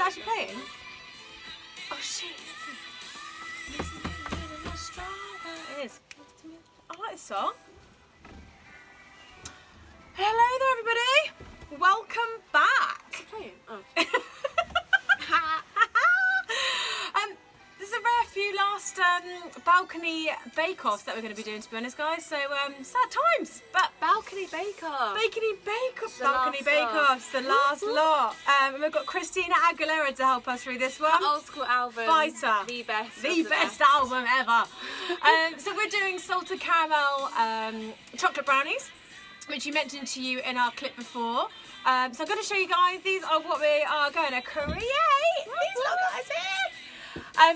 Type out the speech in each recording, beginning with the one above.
actually playing? Oh shit. It is. I like this song. Hello there everybody. Welcome back. Playing? Oh. There's a rare few last balcony bake-offs that we're going to be doing, to be honest, guys. So sad times, but Balcony bake-off. Balcony bake-offs, the last lot. And we've got Christina Aguilera to help us through this one. Old school album. Fighter. The best. The best album ever. So we're doing salted caramel chocolate brownies, which you mentioned to you in our clip before. So I'm going to show you guys, these are what we are going to create. These little guys here.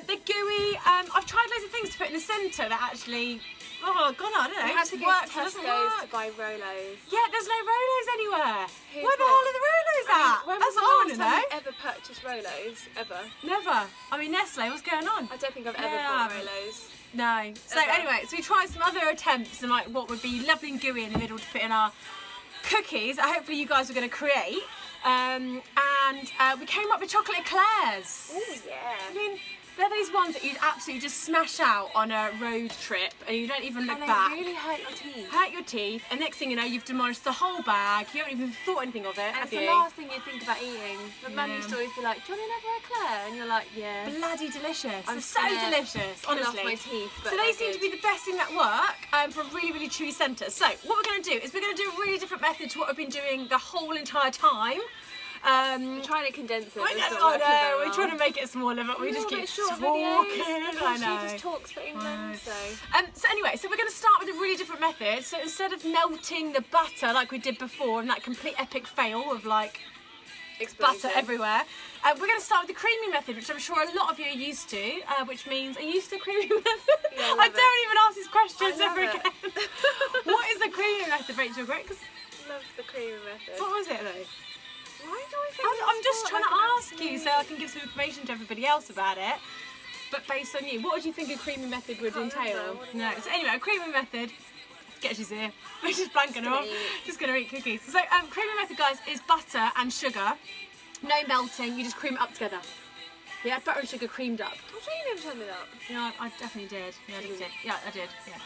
The gooey, I've tried loads of things to put in the centre that actually, oh god, I don't know, You had to go to Tesco's to buy Rolos. Yeah, there's no Rolos anywhere. Who Where the thought? hell are the Rolos at? When That's was what I the want to last know. time you ever purchased Rolos? Ever? Never. I mean, Nestle, what's going on? I don't think I've ever Yeah. bought Rolos. No. So Ever. anyway, so we tried some other attempts and like what would be lovely and gooey in the middle to put in our cookies that hopefully you guys are going to create. And we came up with chocolate eclairs. Oh yeah. I mean, they're these ones that you'd absolutely just smash out on a road trip and you don't even look And back. they really hurt your teeth. Hurt your teeth, and next thing you know, you've demolished the whole bag. You haven't even thought anything of it, And have it's the you? last thing you think about eating. My mum Yeah. used to always be like, do you want another eclair? And you're like, yeah. Bloody delicious. I'm They're so gonna delicious, kill honestly. off my teeth, but so they they're seem to good. be the best thing that work for a really, really chewy centre. So what we're going to do is we're going to do a really different method to what we've been doing the whole entire time. We're trying to condense it. I know, we're trying to make it smaller, but we just keep talking. I know. She just talks for England, so. So anyway, so we're going to start with a really different method. So instead of melting the butter like we did before and that complete epic fail of like butter everywhere, we're going to start with the creamy method, which I'm sure a lot of you are used to, which means, are you used to creamy method? Yeah, I don't even ask these questions I love ever it. again. What is the creamy method, Rachel? Great, 'cause Love the creamy method. what was it though? Why do I think I'm just trying to ask you so I can give some information to everybody else about it. But based on you, what would you think a creamy method would Can't entail? remember. What do you No. think? So anyway, a creamy method. Sketches here. We're just blanking them off. Just gonna eat cookies. So creamy method, guys, is butter and sugar. No melting. You just cream it up together. Yeah, butter and sugar creamed up. I'm sure you never told me that. Yeah, I definitely did. Yeah, I did. Yeah, I did. Yeah.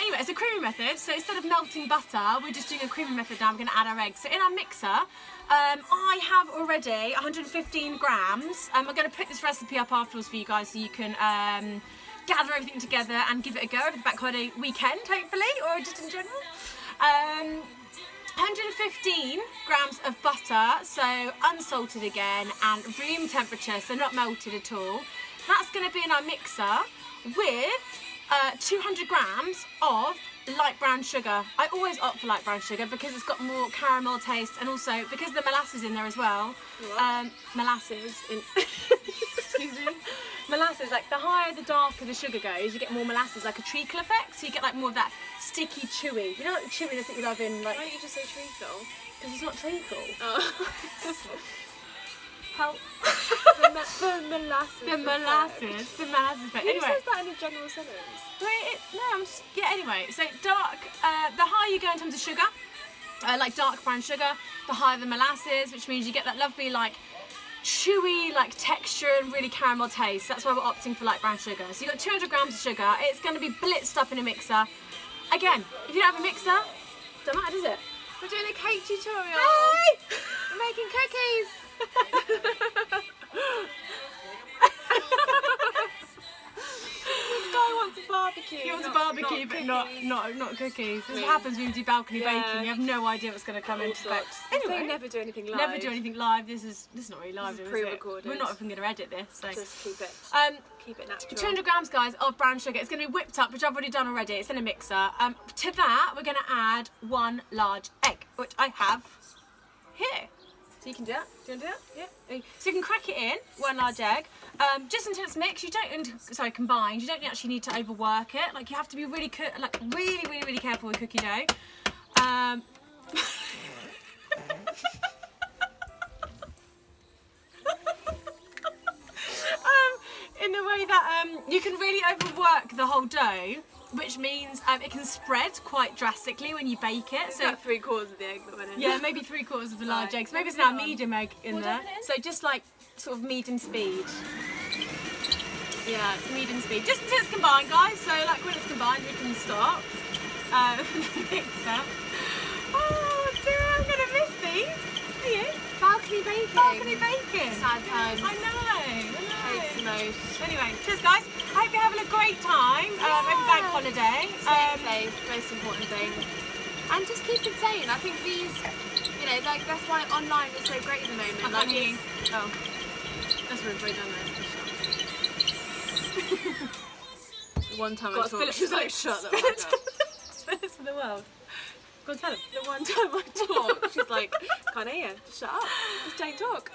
Anyway, it's a creamy method. So instead of melting butter, we're just doing a creamy method now. I'm going to add our eggs. So in our mixer, I have already 115 grams. I'm going to put this recipe up afterwards for you guys so you can gather everything together and give it a go over the bank holiday weekend, hopefully, or just in general. 115 grams of butter, so unsalted again, and room temperature, so not melted at all. That's going to be in our mixer with 200 grams of light brown sugar. I always opt for light brown sugar because it's got more caramel taste, and also because the molasses in there as well. Molasses in excuse me. Molasses, like the higher the darker the sugar goes, you get more molasses, like a treacle effect, so you get like more of that sticky chewy. You know like the chewiness that you love in like. Why don't you just say treacle? Because it's not treacle. Oh. Help. The molasses. The molasses. The molasses. But Who anyway. says that in a general sentence? No, I'm just, yeah, anyway. So dark, the higher you go in terms of sugar, like dark brown sugar, the higher the molasses, which means you get that lovely like chewy like texture and really caramel taste. That's why we're opting for light brown sugar. So you've got 200 grams of sugar. It's going to be blitzed up in a mixer. Again, if you don't have a mixer, don't matter, does it? We're doing a cake tutorial. Hey! We're making cookies. This guy wants a barbecue. He wants a barbecue, but not cookies. This is what happens when you do balcony baking. You have no idea what's going to come into effect. Anyway, Anyway, never do anything live. never do anything live. This is not really live. This is is it? pre-recorded. We're not even going to edit this. So. Just keep it natural. 200 grams, guys, of brown sugar. It's going to be whipped up, which I've already done already. It's in a mixer. To that, we're going to add 1 large egg, which I have here. So you can do that. Do you want to do that? Yeah. So you can crack it in, 1 large egg, just until it's mixed. You don't, combined. You don't actually need to overwork it. Like you have to be really, really careful with cookie dough. In the way that you can really overwork the whole dough which means it can spread quite drastically when you bake it. So 3/4 of the egg that went in. Yeah, maybe 3/4 of the large egg. So maybe it's now medium egg in there. So just like sort of medium speed. Yeah, it's medium speed. Just until it's combined, guys. So like when it's combined, we can stop. Mixer. Oh dear, I'm gonna miss these. Are you? Balcony baking. Balcony baking. Sad times. I know. It's the most. Anyway, cheers guys. I hope you're having a great time over bank holiday. Stay safe, most important thing. And just keep it sane. I think these, you know, like that's why online is so great at the moment. I Like can't oh, that's really great, don't one time I Got talked, she's like, shut up. Spill it to the world. Go on, tell him. The one time I talk, she's like, can't hear you, just shut up, just don't talk.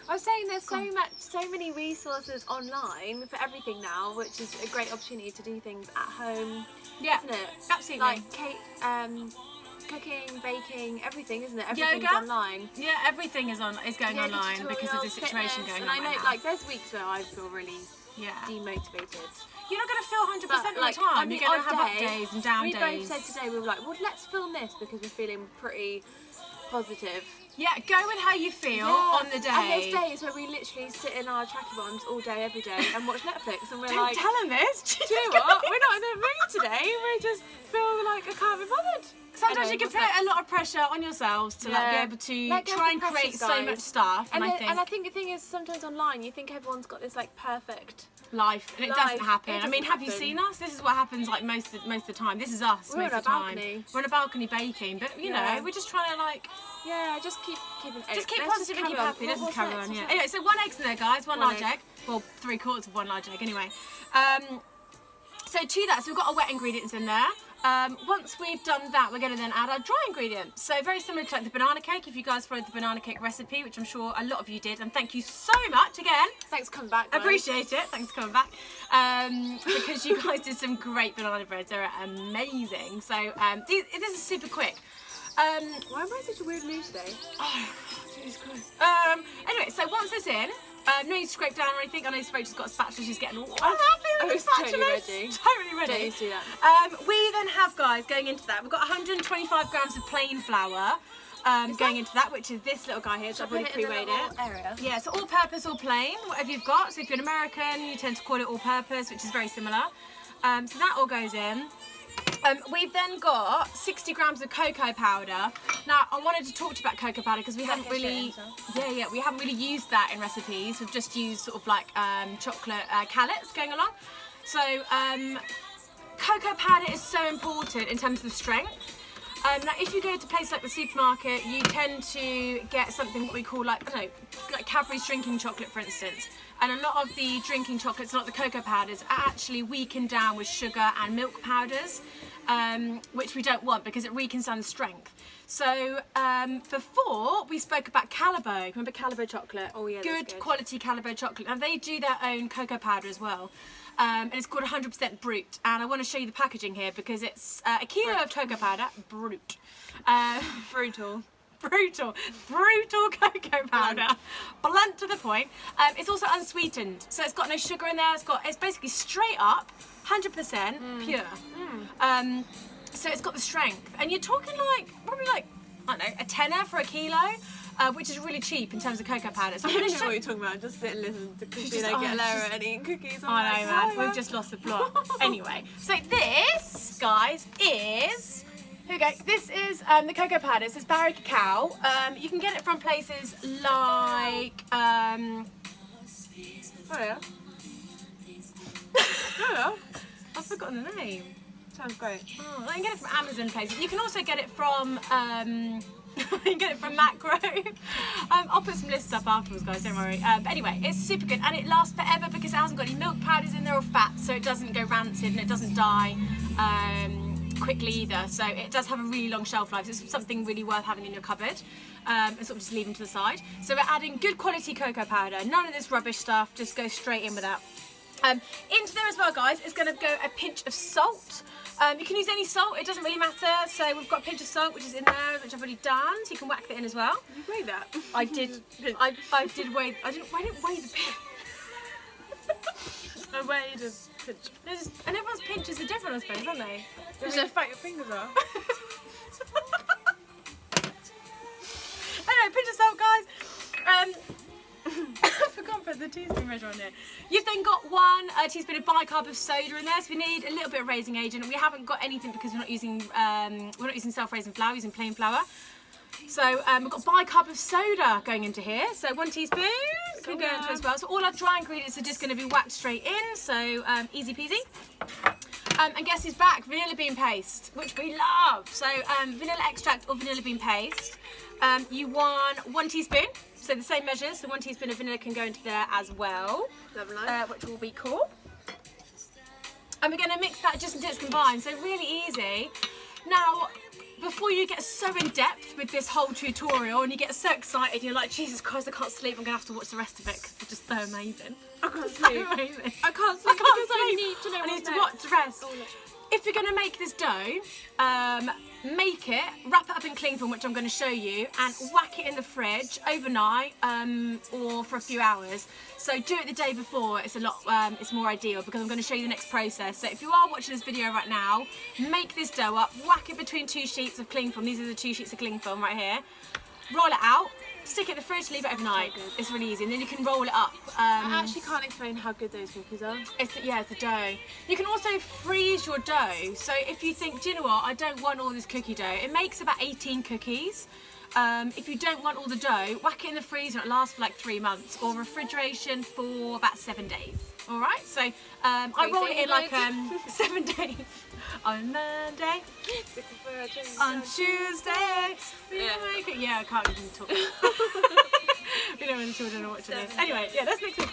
I was saying there's so many resources online for everything now, which is a great opportunity to do things at home. Yeah, isn't it? absolutely. Like cooking, baking, everything, isn't it? Everything's Yoga? Online. Yeah, everything is going online because of the situation fitness, going and on. I know, right now. like, there's weeks where I feel really demotivated. You're not going to feel 100% But, like, all the time. on You're the going to have odd up day, days and down we days. both said today, we were like, well, let's film this because we're feeling pretty positive. Yeah, go with how you feel on the day. And there's days where we literally sit in our tracky bottoms all day, every day, and watch Netflix, and we're Don't like, tell him this. do you know what? We're not in the mood today. We just feel like I can't be bothered. Sometimes Anyway, you can what's put next? a lot of pressure on yourselves to like be able to try and create so much stuff. And I I think the thing is, sometimes online you think everyone's got this like perfect life, and it life. doesn't happen. It I mean, doesn't have you happen. seen us? This is what happens like most of the time. This is us We're most on of the a time. balcony. We're on a balcony baking, but you know, we're just trying to like just keep just keep let's positive and keep carry on. happy. Let's What's just carry next? on. Yeah. What's Anyway, so 1 egg's in there, guys. One large egg. egg. Well, 3/4 of one large egg. Anyway. So to that, so we've got our wet ingredients in there. Once we've done that, we're going to then add our dry ingredients. So very similar to like the banana cake, if you guys followed the banana cake recipe, which I'm sure a lot of you did, and thank you so much again. Thanks for coming back, guys. Appreciate it. Thanks for coming back. Because you guys did some great banana breads. They're amazing. So this is super quick. Why am I in such a weird mood today? Oh, Jesus Christ. Anyway, so once it's in, no need to scrape down or anything. I know Rachel's got a spatula, she's getting all happy with the spatula. Totally ready. Totally ready. Don't need to do that. We then have, guys, going into that, we've got 125 grams of plain flour going into that, which is this little guy here, so I've already pre-weighed it. Area. Yeah, so all purpose or plain, whatever you've got. So if you're an American, you tend to call it all purpose, which is very similar. So that all goes in. We've then got 60 grams of cocoa powder. Now, I wanted to talk to you about cocoa powder because we haven't really, we haven't really used that in recipes. We've just used sort of like chocolate callets going along. So, cocoa powder is so important in terms of the strength. Now, if you go to places like the supermarket, you tend to get something what we call like, I don't know, like Cadbury's drinking chocolate, for instance. And a lot of the drinking chocolates, not the cocoa powders, are actually weakened down with sugar and milk powders, which we don't want because it weakens down the strength. So before we spoke about Calabo, remember Calabo chocolate? Oh yeah, good quality Calabo chocolate. And they do their own cocoa powder as well. And it's called 100% Brut. And I want to show you the packaging here because it's a kilo of cocoa powder, Brut. Brutal. Brutal cocoa powder, blunt to the point. It's also unsweetened, so it's got no sugar in there. It's basically straight up, 100% pure. So it's got the strength, and you're talking like probably like I don't know, a tenner for a kilo, which is really cheap in terms of cocoa powder. So I don't know what you're talking about. Just sit and listen to Christina Aguilera and eat cookies. I know, man. We've just lost the plot. Anyway, so this, guys, is. Here we go. This is the cocoa powder. This is Barry Cacao. You can get it from places like. Oh yeah. Oh yeah. I've forgotten the name. Sounds great. Oh, I can get it from Amazon places. You can also get it from. You can get it from Macro. I'll put some lists up afterwards, guys. Don't worry. But anyway, it's super good and it lasts forever because it hasn't got any milk powders in there or fat, so it doesn't go rancid and it doesn't die. Quickly either, so it does have a really long shelf life. So it's something really worth having in your cupboard and sort of just leave them to the side. So we're adding good quality cocoa powder, none of this rubbish stuff, just go straight in with that. Into there as well, guys, is going to go a pinch of salt. You can use any salt, it doesn't really matter. So we've got a pinch of salt which is in there, which I've already done, so you can whack that in as well. You weigh that? I did. I didn't weigh the pin. A way to pinch. And everyone's pinches are different, I suppose, aren't they? Just how fat your fingers are. Anyway, pinch yourself, guys. I forgot to put the teaspoon measure on here. You've then got 1 teaspoon of bicarb of soda in there, so we need a little bit of raising agent. We haven't got anything because we're not using self-raising flour, we're using plain flour. So we've got bicarb of soda going into here. So 1 teaspoon can go into as well. So all our dry ingredients are just going to be whacked straight in. So easy peasy. And guess who's back? Vanilla bean paste, which we love. So vanilla extract or vanilla bean paste. You want 1 teaspoon. So the same measures. So 1 teaspoon of vanilla can go into there as well. Lovely. Which will be cool. And we're going to mix that just until it's combined. So really easy. Now, before you get so in depth with this whole tutorial and you get so excited, you're like, Jesus Christ, I can't sleep. I'm going to have to watch the rest of it because they're just so amazing. I can't sleep. So amazing. I can't sleep because I need to know I need to what's watch the rest. Oh, no. If you're going to make this dough, make it, wrap it up in cling film, which I'm going to show you, and whack it in the fridge overnight or for a few hours. So do it the day before. It's it's more ideal because I'm going to show you the next process. So if you are watching this video right now, make this dough up, whack it between 2 sheets of cling film. These are the 2 sheets of cling film right here. Roll it out. Stick it in the fridge, leave it overnight. So it's really easy, and then you can roll it up. I actually can't explain how good those cookies are. It's the dough. You can also freeze your dough. So if you think, do you know what, I don't want all this cookie dough. It makes about 18 cookies. If you don't want all the dough, whack it in the freezer. It lasts for like 3 months, or refrigeration for about 7 days. All right. So I roll it in like 7 days. On Monday, on Tuesday, I can't even talk. We know when the children are watching this. Anyway, let's mix it.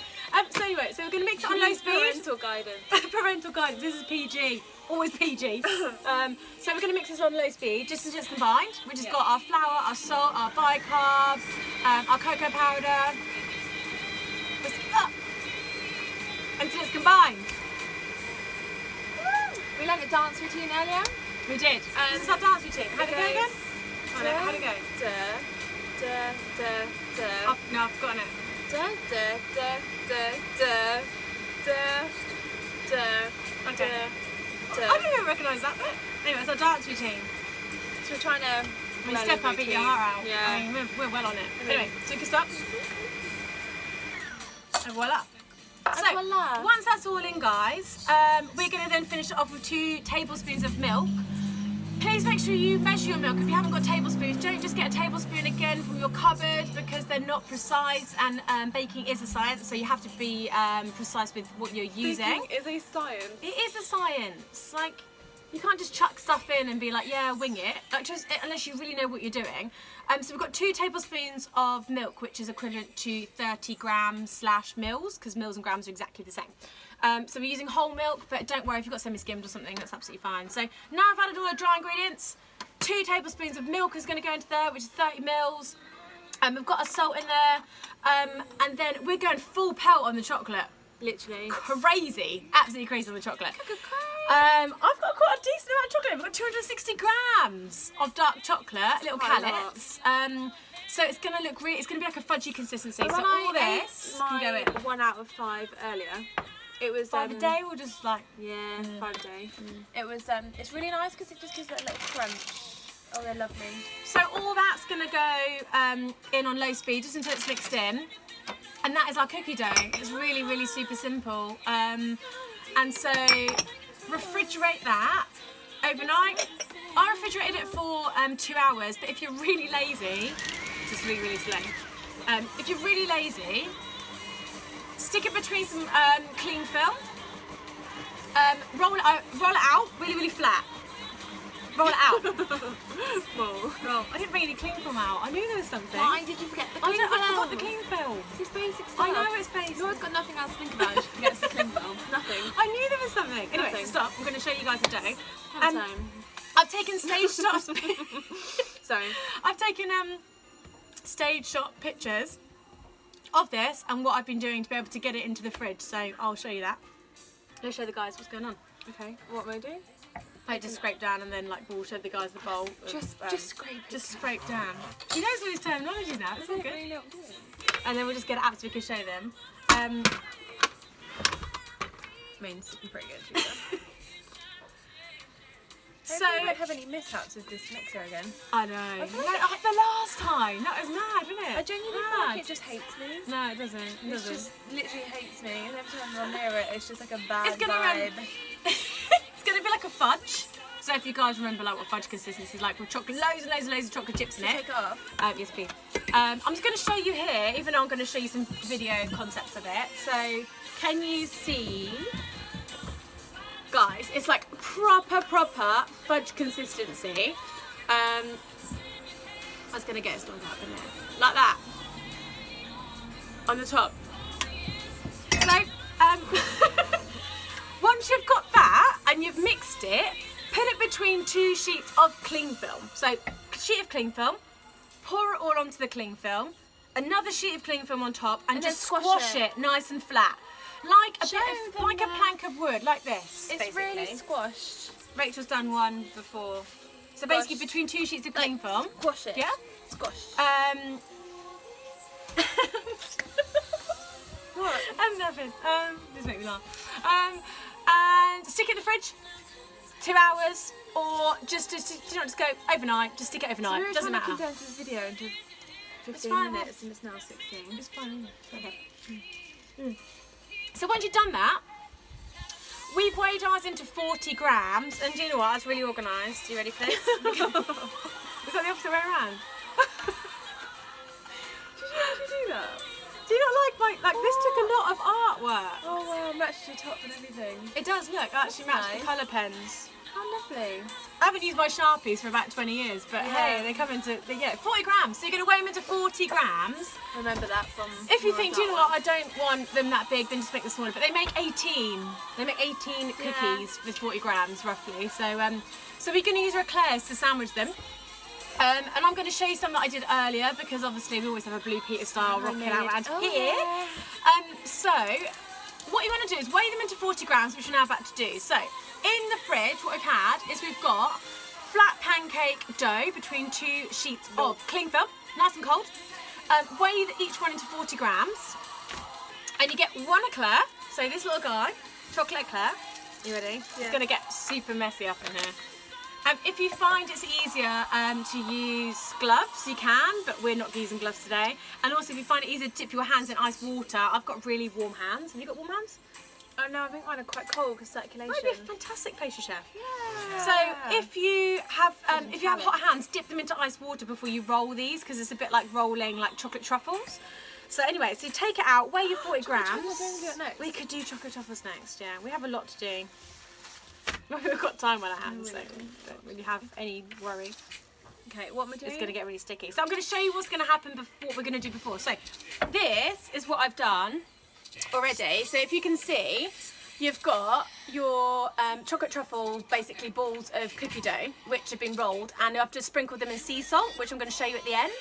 So we're going to mix it on low speed. Parental guidance. Parental guidance. This is PG. Always PG. So we're going to mix this on low speed just until it's combined. We just got our flour, our salt, our bicarb, our cocoa powder. Whisk it up until it's combined. We learned a dance routine earlier. We did. This is our dance routine. How'd it go again? How'd it go? No, I've forgotten it. Okay. I didn't even recognise that bit. Anyway, it's our dance routine. So we're trying to... When you step up, eat your heart out. Yeah. I mean, we're well on it. Anyway, so you can stop. And voila. So, once that's all in, guys, we're going to then finish it off with 2 tablespoons of milk. Please make sure you measure your milk. If you haven't got tablespoons, don't just get a tablespoon again from your cupboard because they're not precise, and baking is a science, so you have to be precise with what you're using. Baking is a science. It is a science. Like, you can't just chuck stuff in and be like, yeah, wing it. Like, just unless you really know what you're doing. So we've got 2 tablespoons of milk, which is equivalent to 30 grams / mils, because mils and grams are exactly the same. So we're using whole milk, but don't worry if you've got semi-skimmed or something, that's absolutely fine. So now I've added all the dry ingredients. 2 tablespoons of milk is going to go into there, which is 30 mils. We've got our salt in there, and then we're going full pelt on the chocolate. Literally. Crazy, absolutely crazy on the chocolate. I've got quite a decent amount of chocolate. I've got 260 grams of dark chocolate, little callets. So it's gonna look really, it's gonna be like a fudgy consistency. So all this can go in. 1 out of 5 earlier. It was 5 a day or just like 5 a day. It was it's really nice because it just gives it a little crunch. Oh, they're lovely. So all that's gonna go in on low speed just until it's mixed in, and that is our cookie dough. It's really, really super simple. And so refrigerate that overnight. I refrigerated it for 2 hours, but if you're really lazy, just really, really slow. If you're really lazy, stick it between some cling film. Roll it out really, really flat. Roll it out. Roll. I didn't bring any cling film out. I knew there was something. Why did you forget the cling film? I forgot the cling film. It's basic stuff. I know it's basic. You've always got nothing else to think about if you forget the cling film. Nothing. I knew there was something. Anyway, so stop. I'm going to show you guys the dough. Time. I've taken stage shots. Sorry. I've taken stage shot pictures of this and what I've been doing to be able to get it into the fridge. So I'll show you that. Let's show the guys what's going on. Okay. What am I doing? I just scrape down and then like show the guys the bowl. Just scrape. Just scrape down. He knows all his terminology now. It's all good. Really And then we'll just get it out so we can show them. mean, it's pretty good. To be fair. So I don't have any mishaps with this mixer again. I know. The last time. That was mad, wasn't it? I genuinely feel like it just hates me. No, it doesn't. It doesn't. Just literally hates me. And every time I'm near it, it's just like a bad It's gonna vibe. it's gonna be like a fudge. So if you guys remember like what fudge consistency is like, with chocolate, loads and loads and loads of chocolate chips in it. Take it off. Yes, please. I'm just going to show you here, even though I'm going to show you some video concepts of it. So can you see, guys? It's like proper fudge consistency. I was going to get it stronger up in there, like that, on the top. So once you've got that and you've mixed it, put it between 2 sheets of cling film. So, sheet of cling film, pour it all onto the cling film, another sheet of cling film on top, and just squash it nice and flat. Like a plank of wood, like this. It's basically. really squashed. Rachel's done one before. So basically between 2 sheets of cling film. Squash it. Yeah? Squash. What? I'm nothing. This makes me laugh. And stick it in the fridge. 2 hours, or just go overnight. Just stick it overnight. So we were Doesn't trying to matter. condense this video into 15 fine. minutes, and it's now 16. It's fine. Okay. So once you've done that, we've weighed ours into 40 grams, and do you know what? That's really organised. You ready for this? Is that the opposite way around? Did you actually do that? Do you not like this took a lot of artwork. Oh wow, matched your top and everything. It does look actually match nice. the colour pens. How lovely. I haven't used my Sharpies for about 20 years, but hey, they come into 40 grams. So you're going to weigh them into 40 grams. Remember that from. If you think, do you know what, I don't want them that big, then just make them smaller. But they make 18. They make 18 cookies with 40 grams roughly. So so we're going to use our eclairs to sandwich them. And I'm going to show you some that I did earlier, because obviously we always have a Blue Peter style rocking out around here. Yeah. So what you want to do is weigh them into 40 grams, which we're now about to do. So in the fridge, what we've had is we've got flat pancake dough between 2 sheets of cling film, nice and cold. Weigh each one into 40 grams, and you get 1 eclair. So this little guy, chocolate eclair. You ready? Yeah. It's going to get super messy up in here. If you find it's easier to use gloves, you can, but we're not using gloves today. And also, if you find it easier to dip your hands in ice water, I've got really warm hands. Have you got warm hands? Oh no, I think mine are quite cold because circulation. Might be a fantastic pastry chef. Yeah. So if you have hot hands, dip them into ice water before you roll these, because it's a bit like rolling like chocolate truffles. So anyway, so you take it out, weigh your 40 grams. We could do chocolate truffles next. Yeah, we have a lot to do. We've got time on our hands, so don't really have any worry. Okay, what am I doing? It's going to get really sticky. So I'm going to show you what's going to happen before, what we're going to do before. So this is what I've done already. So if you can see, you've got your chocolate truffle, basically balls of cookie dough, which have been rolled, and you have to sprinkle them in sea salt, which I'm going to show you at the end.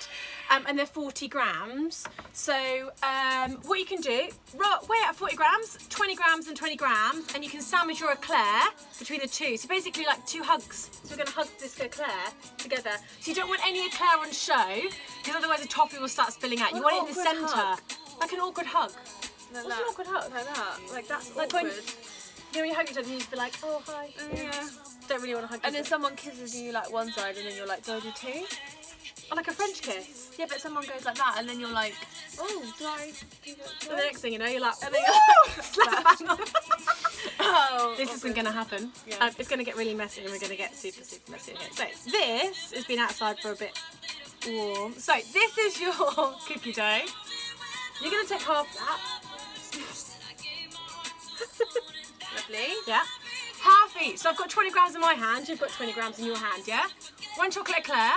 And they're 40 grams. So what you can do, weigh out 40 grams, 20 grams and 20 grams, and you can sandwich your eclair between the two. So basically like 2 hugs. So we're going to hug this eclair together. So you don't want any eclair on show, because otherwise the toffee will start spilling out. You want it in the centre. Like an awkward hug. Like What's an awkward hug? Like that. Like that's Like awkward. when, you know, you hug each other and you just be like, oh, hi. Yeah. Don't really want to hug And then each other. someone kisses you like one side, and then you're like, do I do 2? Oh, like a French kiss. Yeah, but someone goes like that, and then you're like, oh, do I do that? And the next thing you know, you're like, And then woo! Slap bang on. Oh, This isn't going to happen. Yeah. It's going to get really messy, and we're going to get super, super messy again. So this has been outside for a bit warm. So this is your cookie dough. You're going to take half that. Lovely. Yeah. Half each. So I've got 20 grams in my hand. You've got 20 grams in your hand, yeah? 1 chocolate eclair.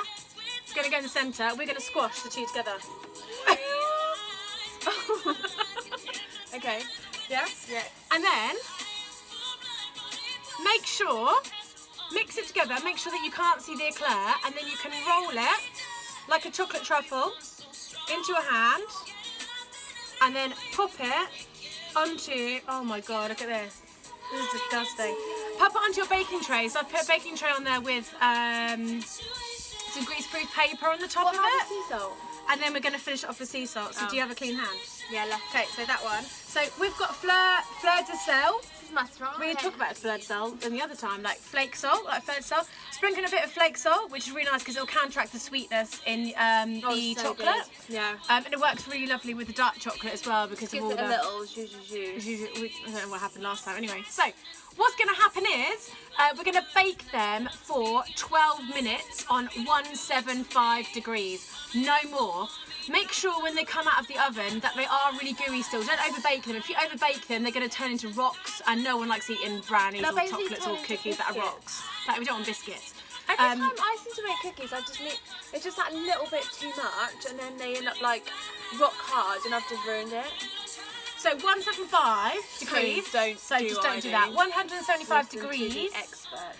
It's going to go in the centre. We're going to squash the 2 together. Okay. Yeah? Yeah. And then make sure, mix it together, make sure that you can't see the eclair, and then you can roll it like a chocolate truffle into a hand, and then pop it onto, oh my god, look at this. This is disgusting. Pop it onto your baking tray. So I've put a baking tray on there with some greaseproof paper on the top of it. Sea salt? And then we're going to finish it off with sea salt. So do you have a clean hand? Yeah, left. Okay, so that one. So we've got fleur de sel. is my strong. We talk about fleur de sel in the other time, like flake salt, like fleur de sel. Sprinkle a bit of flake salt, which is really nice because it'll counteract the sweetness in the so chocolate. good. Yeah. And it works really lovely with the dark chocolate as well because of Gives all it the... a little zhuzh. I don't know what happened last time. Anyway, so what's going to happen is we're going to bake them for 12 minutes on 175 degrees, no more. Make sure when they come out of the oven that they are really gooey still. Don't overbake them. If you overbake them, they're going to turn into rocks, and no one likes eating brownies or chocolates or cookies that are rocks. Like, we don't want biscuits. Every time I seem to make cookies, I just need, it's just that little bit too much, and then they end up like rock hard, and I've just ruined it. So 175 degrees. Please don't do that. 175 degrees. Expert.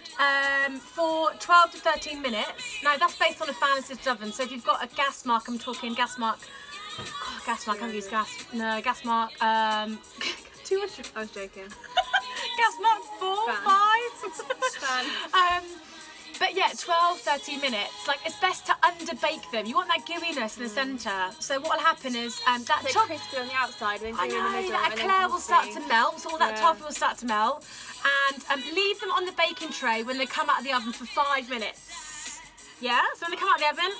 For 12 to 13 minutes. Now that's based on a fan assisted oven. So if you've got a gas mark, I'm talking gas mark. God, gas mark. I've used gas. No, gas mark. 200. I was joking. Gas mark 4, Fan. 5. But yeah, 12, 13 minutes. Like, it's best to underbake them. You want that gooiness in the centre. So what will happen is that So chocolate, crispy on the outside and then gooey in the middle. that and then eclair will start to crispy. melt. So all that toffee will start to melt. And leave them on the baking tray when they come out of the oven for 5 minutes. Yeah. So when they come out of the oven,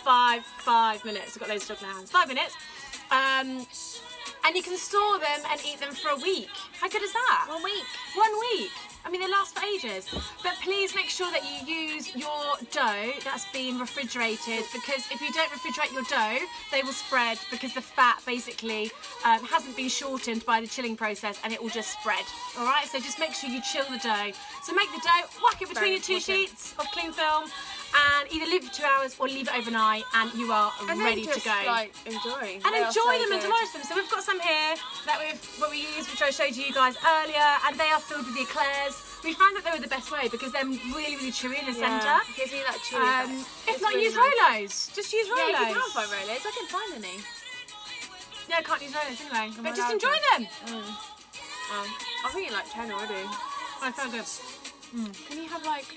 5 minutes. I've got loads of chocolate hands. 5 minutes. And you can store them and eat them for a week. How good is that? 1 week. 1 week. I mean, they last for ages. But please make sure that you use your dough that's been refrigerated, because if you don't refrigerate your dough, they will spread because the fat basically hasn't been shortened by the chilling process, and it will just spread. All right, so just make sure you chill the dough. So make the dough, whack it between your 2 sheets of cling film, and either leave it for 2 hours or leave it overnight, and you are ready to go. Like, enjoy. And enjoy them and demolish them. So we've got some here that we used, which I showed you guys earlier, and they are filled with the eclairs. We found that they were the best way because they're really, really chewy in the centre. Gives me that chewy effect. If not, really use nice. Rolos. Just use Rolos. Yeah, you can find Rolos. I can find any. Yeah, I can't use Rolos anyway. Am I But just allowed enjoy to? them. I'm thinking like 10 already. I feel good. Can you have like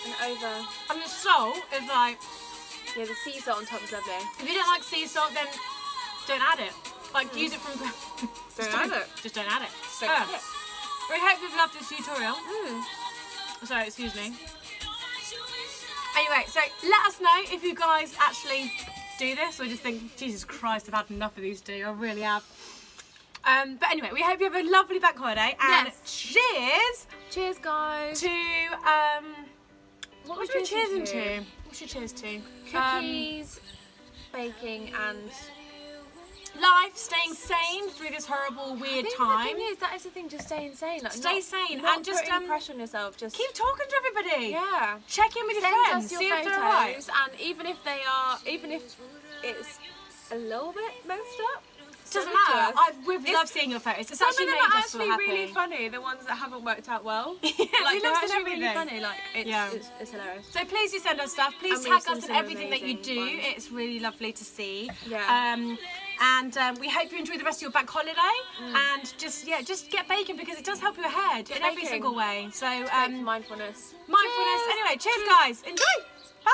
an over? And the salt is like, Yeah, the sea salt on top is lovely. if you don't like sea salt, then don't add it. Like, use it from... Don't add it. Just don't add it. Don't add it. We hope you've loved this tutorial. Sorry, excuse me. Anyway, so let us know if you guys actually do this or just think, Jesus Christ, I've had enough of these two. I really have. But anyway, we hope you have a lovely bank holiday, and cheers! Cheers, guys. To what What should we we cheers cheers into? What should we cheers to? Cookies, baking, and Life, staying sane through this horrible, weird time. The thing is, that is the thing. Just stay insane. Like, Stay sane not and just putting pressure on yourself. Just keep talking to everybody. Yeah. Check in with your Send friends. us your See if photos, they're alright. and even if it's a little bit messed up, Doesn't send it to matter. us. We love seeing your photos. It's Some actually of them made are us feel actually happy. really funny. The ones that haven't worked out well. Yeah, Like, we they're love actually seeing really everything. funny. Like, it's hilarious. So please do send us stuff. Please And we've tag us seen in some everything that you amazing do. ones. It's really lovely to see. Yeah. And we hope you enjoy the rest of your bank holiday. And just get baking, because it does help your head in every baking. single way. So Mindfulness. mindfulness. Anyway, cheers guys. Enjoy. Bye.